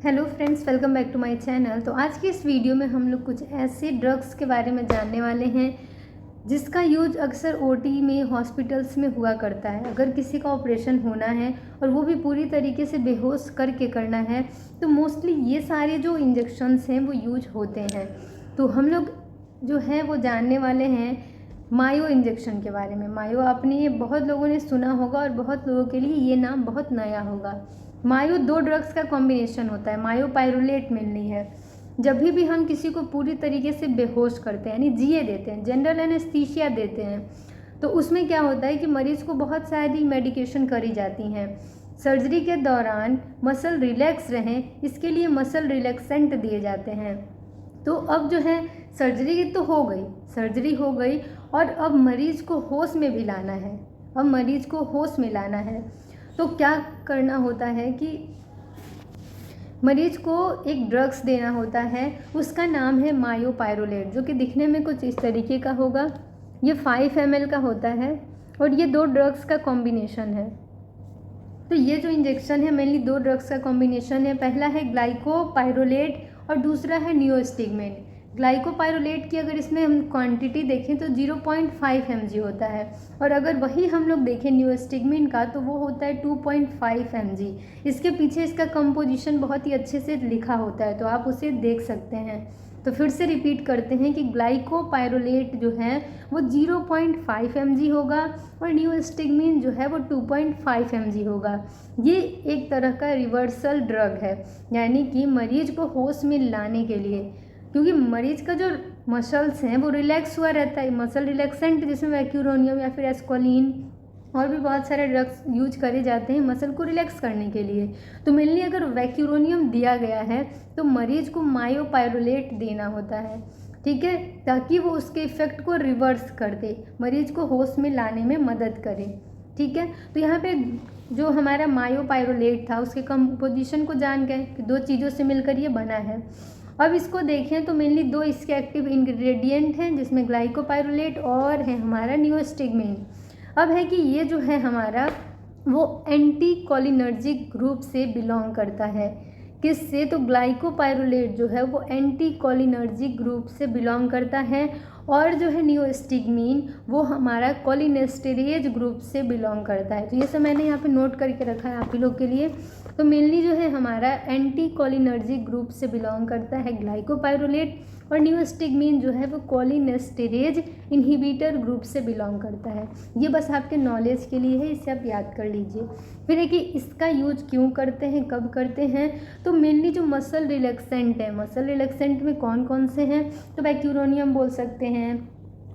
Hello friends, welcome back to my channel. तो आज की इस वीडियो में हम लोग कुछ ऐसे ड्रग्स के बारे में जानने वाले हैं जिसका यूज अक्सर ओटी में, हॉस्पिटल्स में हुआ करता है। अगर किसी का ऑपरेशन होना है और वो भी पूरी तरीके से बेहोश करके करना है तो मोस्टली ये सारे जो इंजेक्शंस हैं वो यूज होते हैं। तो हम लोग जो है वो जानने वाले हैं मायो इंजेक्शन के बारे में। मायो आपने बहुत लोगों ने सुना होगा और बहुत लोगों के लिए ये नाम बहुत नया होगा। मायो दो ड्रग्स का कॉम्बिनेशन होता है, मायो पायरोलेट मेनली है। जब भी हम किसी को पूरी तरीके से बेहोश करते हैं, यानी जिए देते हैं, जनरल एनेस्थीसिया देते हैं, तो उसमें क्या होता है कि मरीज़ को बहुत सारी मेडिकेशन करी जाती हैं। सर्जरी के दौरान मसल रिलैक्स रहें, इसके लिए मसल रिलैक्सेंट दिए जाते हैं। तो अब जो है सर्जरी तो हो गई, सर्जरी हो गई और अब मरीज़ को होश में भी लाना है। अब मरीज़ को होश में लाना है तो क्या करना होता है कि मरीज को एक ड्रग्स देना होता है, उसका नाम है मायोपायरोलेट, जो कि दिखने में कुछ इस तरीके का होगा। ये 5 ml का होता है और ये दो ड्रग्स का कॉम्बिनेशन है। तो ये जो इंजेक्शन है मेनली दो ड्रग्स का कॉम्बिनेशन है। पहला है ग्लाइकोपायरोलेट और दूसरा है नियोस्टिगमेंट। ग्लाइकोपायरोलेट की अगर इसमें हम क्वांटिटी देखें तो 0.5 mg होता है और अगर वही हम लोग देखें नियोस्टिगमेंट का तो वो होता है 2.5 mg। इसके पीछे इसका कंपोजिशन बहुत ही अच्छे से लिखा होता है, तो आप उसे देख सकते हैं। तो फिर से रिपीट करते हैं कि ग्लाइकोपायरोलेट जो है वो 0.5 mg होगा और नियोस्टिगमेंट जो है वो 2.5 mg होगा। ये एक तरह का रिवर्सल ड्रग है, यानी कि मरीज को होश में लाने के लिए, क्योंकि मरीज का जो मसल्स हैं वो रिलैक्स हुआ रहता है। मसल रिलैक्सेंट जिसमें वैक्यूरोनियम या फिर एस्कोलिन और भी बहुत सारे ड्रग्स यूज करे जाते हैं मसल को रिलैक्स करने के लिए। तो मेनली अगर वैक्यूरोनियम दिया गया है तो मरीज को मायोपायरोलेट देना होता है, ठीक है, ताकि वो उसके इफ़ेक्ट को रिवर्स कर दे, मरीज को होश में लाने में मदद करे, ठीक है। तो यहाँ पे जो हमारा मायोपायरोलेट था उसके कंपोजिशन को जान गए कि दो चीज़ों से मिलकर ये बना है। अब इसको देखें तो मेनली दो इसके एक्टिव इंग्रेडिएंट हैं, जिसमें ग्लाइकोपायरोलेट और है हमारा नियोस्टिगमेंट। अब है कि ये जो है हमारा वो एंटी कोलिनर्जिक ग्रुप से बिलोंग करता है। किससे? तो ग्लाइकोपायरोलेट जो है वो एंटी कोलिनर्जिक ग्रुप से बिलोंग करता है और जो है नियोस्टिगमीन वो हमारा कोलिनेस्टेरेज ग्रुप से बिलोंग करता है। तो ये सब मैंने यहाँ पे नोट करके रखा है आप ही लोग के लिए। तो मेनली जो है हमारा एंटी कोलिनर्जिक ग्रुप से बिलोंग करता है ग्लाइकोपायरोलेट और नियोस्टिगमीन जो है वो कोलिनेस्टेरेज इनहिबिटर ग्रुप से बिलोंग करता है। ये बस आपके नॉलेज के लिए है, इसे आप याद कर लीजिए। फिर है कि इसका यूज क्यों करते हैं, कब करते हैं? तो मेनली जो मसल रिलैक्सेंट है, मसल रिलैक्सेंट में कौन कौन से हैं? तो वैक्यूरोनियम बोल सकते हैं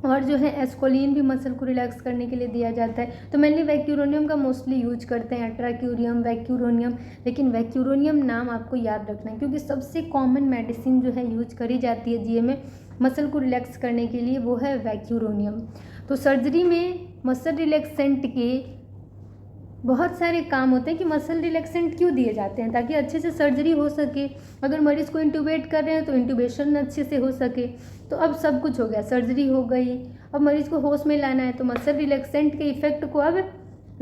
और जो है एस्कोलिन भी मसल को रिलैक्स करने के लिए दिया जाता है। तो मेनली वैक्यूरोनियम का मोस्टली यूज करते हैं, अट्राक्यूरियम, वैक्यूरोनियम। लेकिन वैक्यूरोनियम नाम आपको याद रखना है क्योंकि सबसे कॉमन मेडिसिन जो है यूज करी जाती है जीए में मसल को रिलैक्स करने के लिए वो है वैक्यूरोनियम। तो सर्जरी में मसल रिलैक्सेंट के बहुत सारे काम होते हैं कि मसल रिलैक्सेंट क्यों दिए जाते हैं, ताकि अच्छे से सर्जरी हो सके। अगर मरीज़ को इंट्यूबेट कर रहे हैं तो इंट्यूबेशन अच्छे से हो सके। तो अब सब कुछ हो गया, सर्जरी हो गई, अब मरीज़ को होश में लाना है तो मसल रिलैक्सेंट के इफ़ेक्ट को अब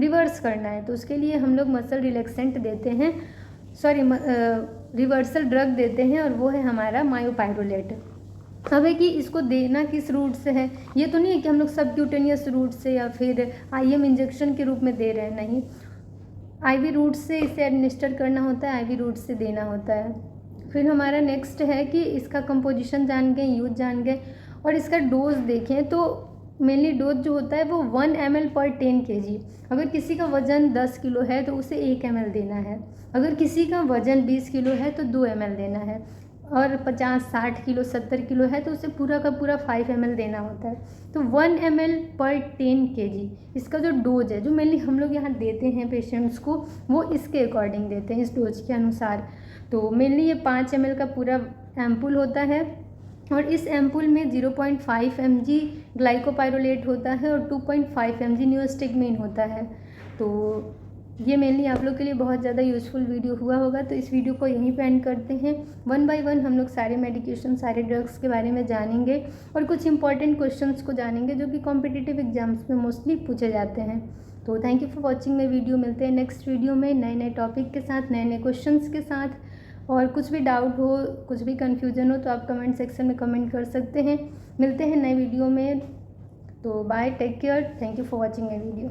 रिवर्स करना है, तो उसके लिए हम लोग मसल रिलैक्सेंट देते हैं, रिवर्सल ड्रग देते हैं और वो है हमारा मायोपायरोलेट। अब है कि इसको देना किस रूट से है, ये तो नहीं है कि हम लोग सबक्यूटेनियस रूट से या फिर आईएम इंजेक्शन के रूप में दे रहे हैं, नहीं, आईवी रूट से इसे एडमिनिस्टर करना होता है, आईवी रूट से देना होता है। फिर हमारा नेक्स्ट है कि इसका कंपोजिशन जान गए, यूज जान गए और इसका डोज देखें तो मेनली डोज जो होता है वो 1 ml पर 10 kg। अगर किसी का वज़न 10 किलो है तो उसे 1 ml देना है, अगर किसी का वज़न 20 किलो है तो 2 ml देना है और 50-60 किलो 70 किलो है तो उसे पूरा का पूरा 5 ml देना होता है। तो 1 ml पर 10 kg इसका जो डोज है, जो मेनली हम लोग यहाँ देते हैं पेशेंट्स को, वो इसके अकॉर्डिंग देते हैं, इस डोज के अनुसार। तो मेनली ये 5 ml का पूरा एम्पुल होता है और इस एम्पुल में 0.5 mg ग्लाइकोपायरोलेट होता है और 2.5 mg नियोस्टिगमेंट होता है। तो ये मेनली आप लोग के लिए बहुत ज़्यादा यूज़फुल वीडियो हुआ होगा। तो इस वीडियो को यहीं पे एंड करते हैं। 1 बाय 1 हम लोग सारे मेडिकेशन, सारे ड्रग्स के बारे में जानेंगे और कुछ इंपॉर्टेंट क्वेश्चंस को जानेंगे जो कि कॉम्पिटिटिव एग्जाम्स में मोस्टली पूछे जाते हैं। तो thank you for watching my video. मिलते हैं नेक्स्ट वीडियो में नए नए टॉपिक के साथ, नए नए क्वेश्चंस के साथ। और कुछ भी डाउट हो, कुछ भी कन्फ्यूजन हो तो आप कमेंट सेक्शन में कमेंट कर सकते हैं। मिलते हैं नए वीडियो में। तो bye, take care, thank you for watching my video.